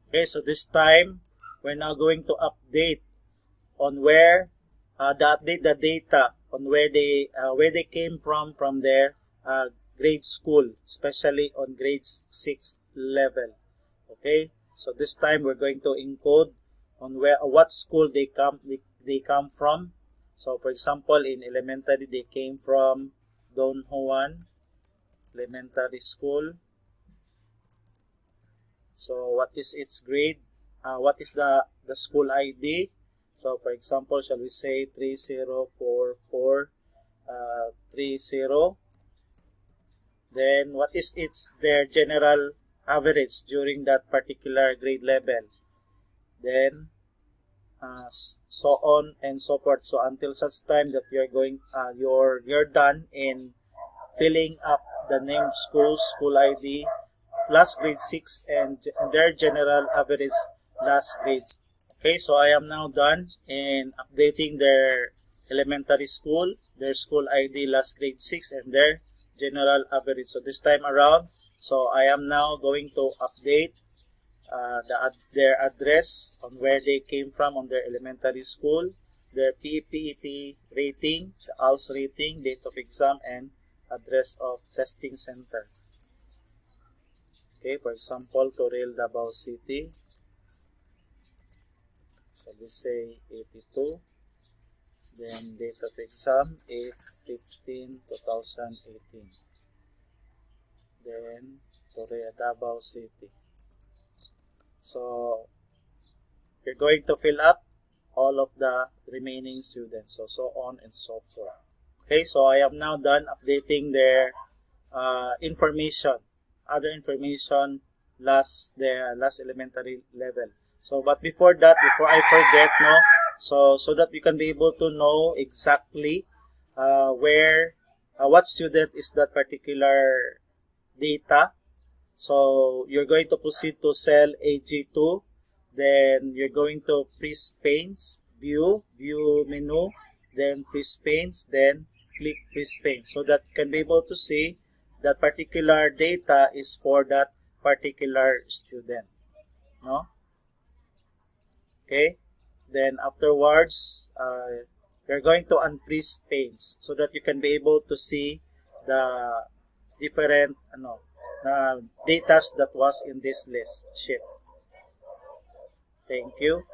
Okay, so this time we're now going to update on where the data on where they came from their grade school, especially on grade 6 level. Okay, so this time we're going to encode on what school they come from. So for example, in elementary they came from Don Juan Elementary School. So what is its grade? What is the school ID? So for example, shall we say 304430? Then what is their general average during that particular grade level? Then so on and so forth. So until such time that you're done in filling up the named school ID plus grade 6 and their general average last grade. Okay, so I am now done in updating their elementary school, their school ID last grade 6 and their general average. So this time around, so I am now going to update their address on where they came from on their elementary school, their PPET rating, the ALS rating, date of exam, and address of testing center. Okay, for example, Toril, Davao City. So we say 82. Then date of exam 8/15/2018. Then Toril, Davao City. So you're going to fill up all of the remaining students, so on and so forth. Okay, so I am now done updating their information, other information, their last elementary level. So but before that, before I forget, so that we can be able to know exactly what student is that particular data. So you're going to proceed to cell AG2, then you're going to freeze panes, view menu, then freeze panes, then click freeze panes, so that you can be able to see that particular data is for that particular student. No? Okay, then afterwards you're going to unfreeze panes so that you can be able to see the different data that was in this list sheet. Thank you.